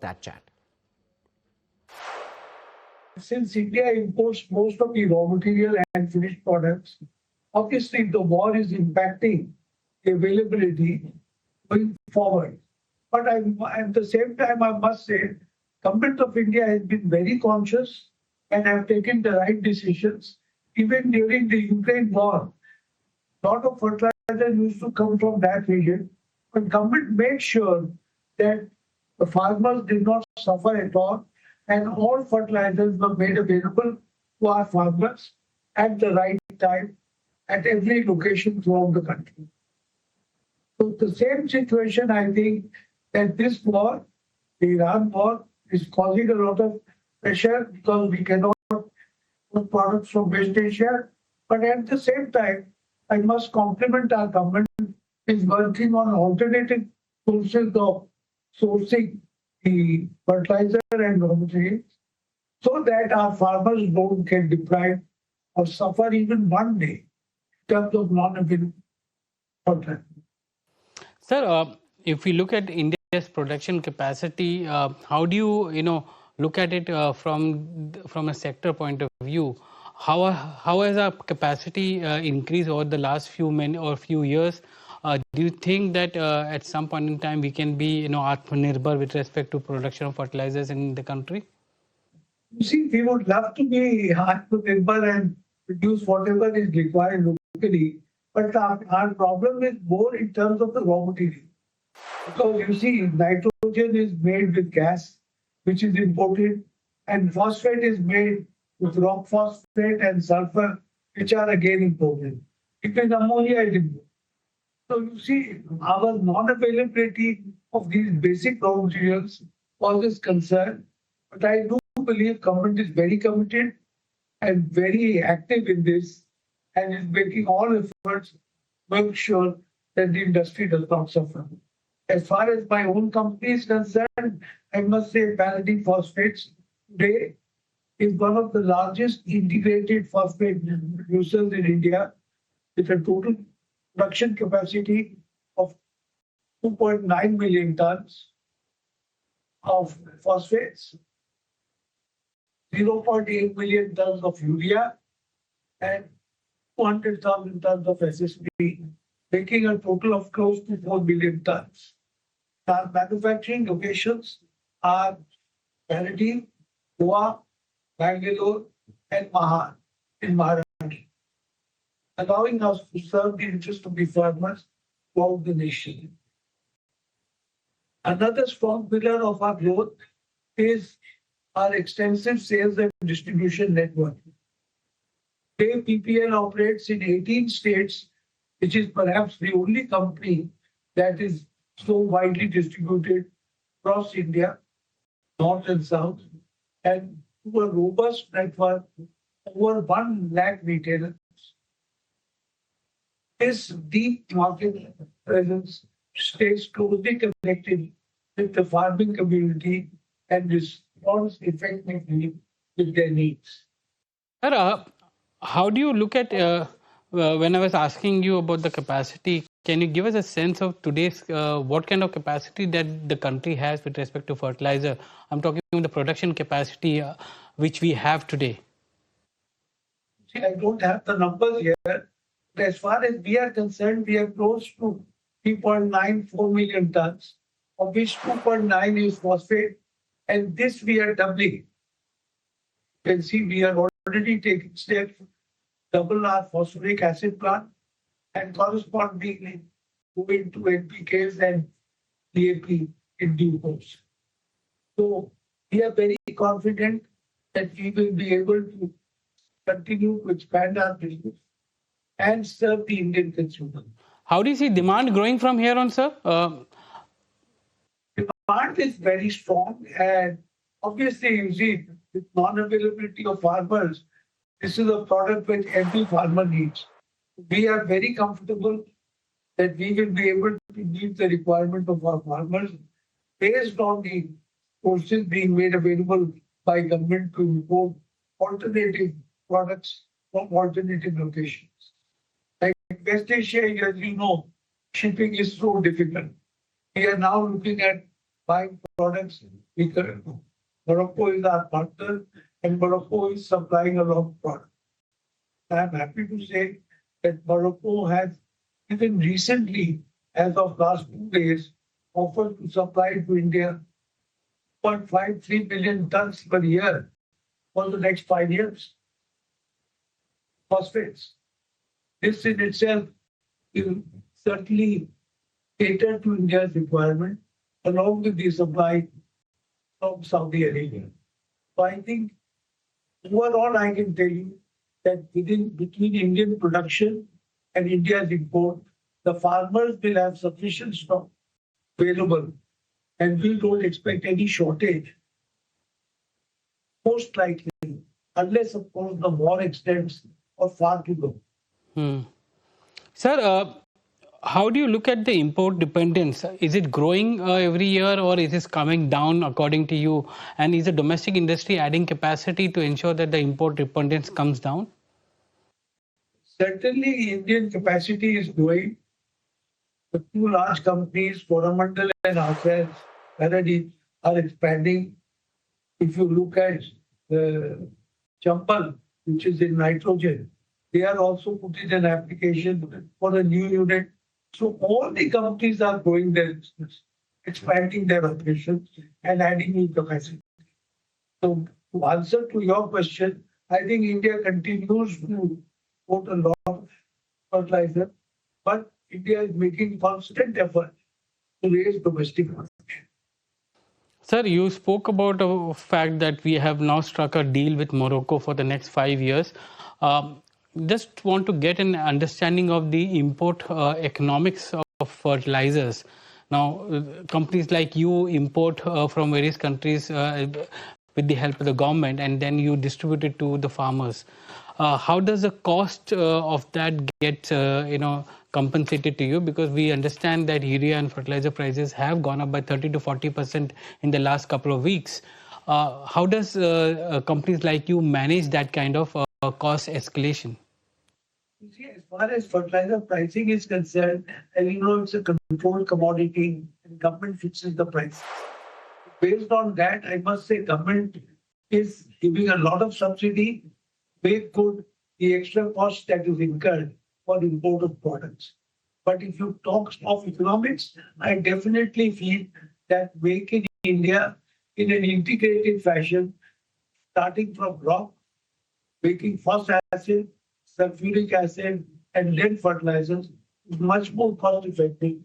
that chat. Since India imports most of the raw material and finished products, obviously the war is impacting the availability going forward. But at the same time, I must say, Government of India has been very conscious and have taken the right decisions. Even during the Ukraine war, a lot of fertilizer used to come from that region. But government made sure that the farmers did not suffer at all, and all fertilizers were made available to our farmers at the right time at every location throughout the country. So the same situation, I think, that this war, the Iran war, is causing a lot of pressure because we cannot put products from West Asia. But at the same time, I must compliment our government is working on alternative sources of sourcing the fertilizer and raw materials so that our farmers don't get deprived or suffer even one day in terms of non-available fertilizer. Sir, if we look at India's production capacity, how do you look at it from a sector point of view? How has our capacity increased over the last few years? Do you think that at some point in time we can be Atmanirbhar with respect to production of fertilizers in the country? You see, we would love to be Atmanirbhar and produce whatever is required locally, but our problem is more in terms of the raw material. Because you see, nitrogen is made with gas, which is imported, and phosphate is made with rock phosphate and sulfur, which are again imported. Even ammonia is imported. So you see, our non-availability of these basic raw materials causes concern. But I do believe government is very committed and very active in this and is making all efforts to make sure that the industry does not suffer. As far as my own company is concerned, I must say Paladin Phosphates today is one of the largest integrated phosphate producers in India with a total production capacity of 2.9 million tons of phosphates, 0.8 million tons of urea, and 200,000 tons of SSP, making a total of close to 4 million tons. Our manufacturing locations are Paradip, Goa, Bangalore, and Mahan in Maharashtra, allowing us to serve the interest of the farmers throughout the nation. Another strong pillar of our growth is our extensive sales and distribution network. Today, PPL operates in 18 states, which is perhaps the only company that is so widely distributed across India, north and south, and to a robust network over 1 lakh retailers. This deep market presence stays closely connected with the farming community and responds effectively with their needs. Sir, how do you look at, when I was asking you about the capacity, can you give us a sense of today's, what kind of capacity that the country has with respect to fertilizer? I'm talking about the production capacity which we have today. See, I don't have the numbers here, but as far as we are concerned, we are close to 3.94 million tons, of which 2.9 is phosphate, and this we are doubling. You can see we are already taking steps to double our phosphoric acid plant and correspondingly moving to NPKs and DAP in due course. So we are very confident that we will be able to continue to expand our business and serve the Indian consumer. How do you see demand growing from here on, sir? Demand is very strong, and obviously, you see, with non-availability of farmers, this is a product which every farmer needs. We are very comfortable that we will be able to meet the requirement of our farmers based on the sources being made available by government to import alternative products from alternative locations. Like West Asia, as you know, shipping is so difficult. We are now looking at buying products because Morocco is our partner and Morocco is supplying a lot of products. I'm happy to say that Morocco has even recently, as of last 2 days, offered to supply to India 0.53 billion tons per year for the next 5 years. Phosphates. This in itself will certainly cater to India's requirement along with the supply from Saudi Arabia. So I think overall I can tell you that between Indian production and India's import, the farmers will have sufficient stock available and we don't expect any shortage, most likely, unless of course the war extends or far to go. Sir, how do you look at the import dependence? Is it growing every year or is it coming down according to you? And is the domestic industry adding capacity to ensure that the import dependence comes down? Certainly, Indian capacity is growing. The two large companies, Coromandel and ourselves, already are expanding. If you look at the Champal, which is in nitrogen, they are also putting an application for a new unit. So all the companies are growing their business, expanding their operations and adding new capacity. So to answer to your question, I think India continues to import a lot of fertilizer, but India is making constant effort to raise domestic production. Sir, you spoke about a fact that we have now struck a deal with Morocco for the next 5 years. Just want to get an understanding of the import economics of fertilizers. Now, companies like you import from various countries with the help of the government, and then you distribute it to the farmers. How does the cost of that get compensated to you? Because we understand that urea and fertilizer prices have gone up by 30 to 40% in the last couple of weeks. How does companies like you manage that kind of cost escalation? You see, as far as fertilizer pricing is concerned, and it's a controlled commodity and government fixes the price. Based on that, I must say government is giving a lot of subsidy, make good the extra cost that is incurred for import of products. But if you talk of economics, I definitely feel that make in India in an integrated fashion, starting from rock, making phosphoric acid, sulfuric acid, and lead fertilizers is much more cost effective